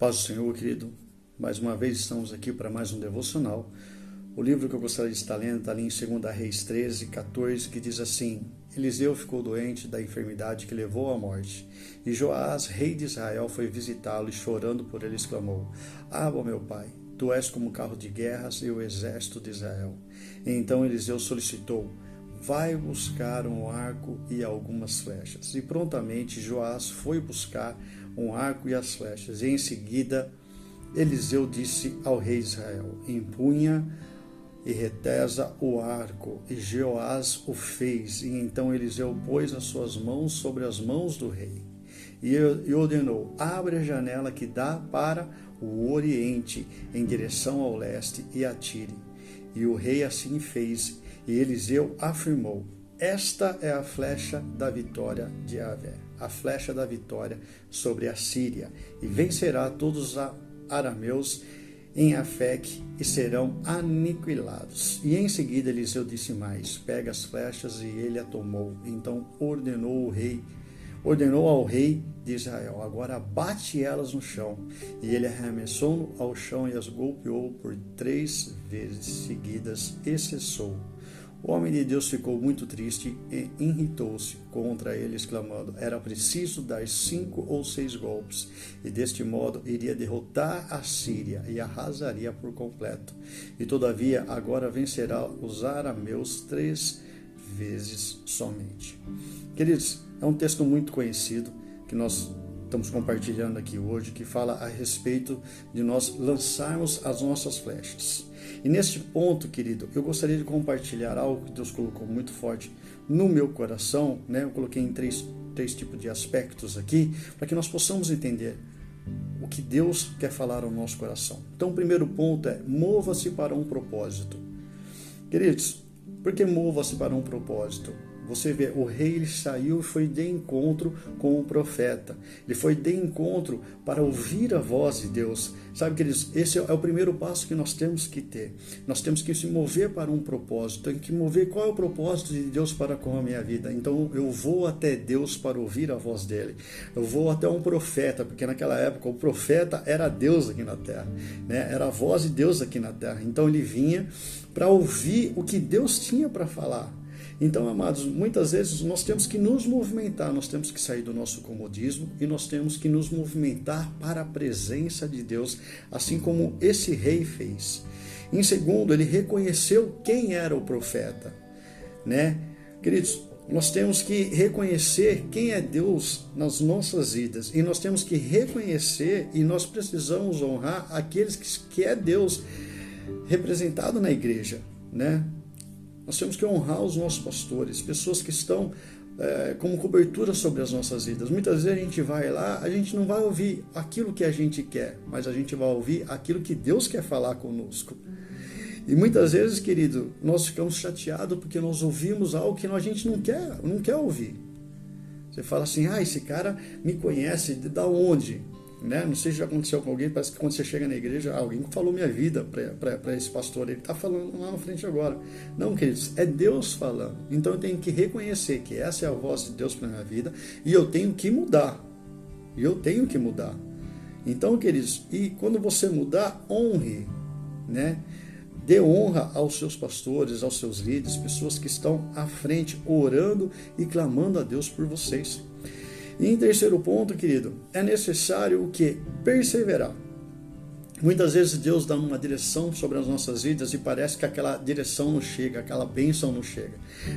Paz do Senhor, querido. Mais uma vez estamos aqui para mais um devocional. O livro que eu gostaria de estar lendo está ali em 2 Reis 13, 14, que diz assim: Eliseu ficou doente da enfermidade que levou à morte. E Joás, rei de Israel, foi visitá-lo e chorando por ele exclamou: Abba, meu pai, tu és como carro de guerras e o exército de Israel. E então Eliseu solicitou: vai buscar um arco e algumas flechas. E prontamente Joás foi buscar um arco e as flechas. E em seguida Eliseu disse ao rei de Israel: empunha e retesa o arco. E Joás o fez. E então Eliseu pôs as suas mãos sobre as mãos do rei. E ordenou: abre a janela que dá para o oriente, em direção ao leste, e atire. E o rei assim fez. E Eliseu afirmou: esta é a flecha da vitória de Yahvé, a flecha da vitória sobre a Síria, e vencerá todos os arameus em Afec e serão aniquilados. E em seguida Eliseu disse mais: pega as flechas, e ele a tomou. Então ordenou ao rei de Israel: agora bate elas no chão. E ele arremessou ao chão e as golpeou por 3 vezes seguidas e cessou. O homem de Deus ficou muito triste e irritou-se contra ele, exclamando: era preciso dar 5 ou 6 golpes, e deste modo iria derrotar a Síria e arrasaria por completo. E todavia agora vencerá os arameus 3 vezes somente. Queridos, é um texto muito conhecido que nós estamos compartilhando aqui hoje, que fala a respeito de nós lançarmos as nossas flechas. E neste ponto, querido, eu gostaria de compartilhar algo que Deus colocou muito forte no meu coração, né? Eu coloquei em três tipos de aspectos aqui, para que nós possamos entender o que Deus quer falar ao nosso coração. Então, o primeiro ponto é: mova-se para um propósito. Queridos, por que mova-se para um propósito? Você vê, o rei ele saiu e foi de encontro com o profeta. Ele foi de encontro para ouvir a voz de Deus. Sabe, queridos, esse é o primeiro passo que nós temos que ter. Nós temos que se mover para um propósito. Tem que mover qual é o propósito de Deus para com a minha vida. Então eu vou até Deus para ouvir a voz dele. Eu vou até um profeta, porque naquela época o profeta era Deus aqui na terra, né? Era a voz de Deus aqui na terra. Então ele vinha para ouvir o que Deus tinha para falar. Então, amados, muitas vezes nós temos que nos movimentar, nós temos que sair do nosso comodismo e nós temos que nos movimentar para a presença de Deus, assim como esse rei fez. Em segundo, ele reconheceu quem era o profeta, né? Queridos, nós temos que reconhecer quem é Deus nas nossas vidas, e nós temos que reconhecer e nós precisamos honrar aqueles que é Deus representado na igreja, né? Nós temos que honrar os nossos pastores, pessoas que estão como cobertura sobre as nossas vidas. Muitas vezes a gente vai lá, a gente não vai ouvir aquilo que a gente quer, mas a gente vai ouvir aquilo que Deus quer falar conosco. E muitas vezes, querido, nós ficamos chateados porque nós ouvimos algo que a gente não quer ouvir. Você fala assim: esse cara me conhece, da onde? Né? Não sei se já aconteceu com alguém, parece que quando você chega na igreja, alguém falou minha vida para esse pastor, ele está falando lá na frente agora. Não, queridos, é Deus falando. Então eu tenho que reconhecer que essa é a voz de Deus para a minha vida, e eu tenho que mudar. Então, queridos, e quando você mudar, honre, né? Dê honra aos seus pastores, aos seus líderes, pessoas que estão à frente, orando e clamando a Deus por vocês. E em terceiro ponto, querido, é necessário o quê? Perseverar. Muitas vezes Deus dá uma direção sobre as nossas vidas e parece que aquela direção não chega, aquela bênção não chega.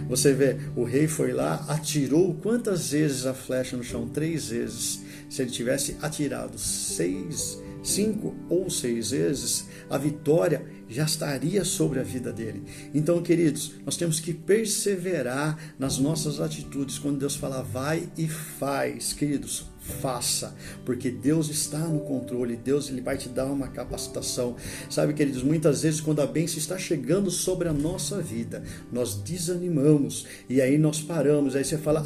Você vê, o rei foi lá, atirou quantas vezes a flecha no chão? 3 vezes. Se ele tivesse atirado 5 ou 6 vezes, a vitória já estaria sobre a vida dele. Então, queridos, nós temos que perseverar nas nossas atitudes. Quando Deus fala vai e faz, queridos, faça, porque Deus está no controle. Deus ele vai te dar uma capacitação. Sabe, queridos, muitas vezes quando a bênção está chegando sobre a nossa vida, nós desanimamos e aí nós paramos. Aí você fala: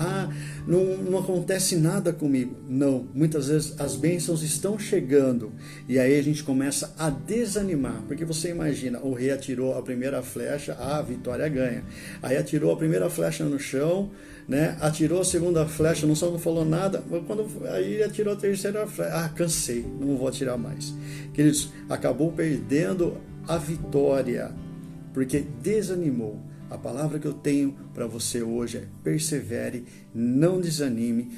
não acontece nada comigo. Não, muitas vezes as bênçãos estão chegando e aí a gente começa a desanimar, porque você imagina, o rei atirou a primeira flecha, a vitória ganha. Aí atirou a primeira flecha no chão, né? Atirou a segunda flecha, não falou nada, aí ele atirou a terceira flecha, cansei, não vou atirar mais. Queridos, acabou perdendo a vitória, porque desanimou. A palavra que eu tenho para você hoje é: persevere, não desanime,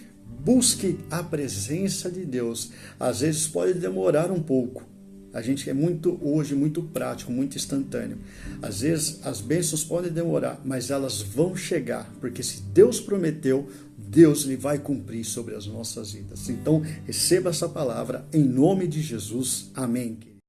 busque a presença de Deus. Às vezes pode demorar um pouco. A gente é hoje muito prático, muito instantâneo. Às vezes as bênçãos podem demorar, mas elas vão chegar, porque se Deus prometeu, Deus ele vai cumprir sobre as nossas vidas. Então receba essa palavra em nome de Jesus. Amém.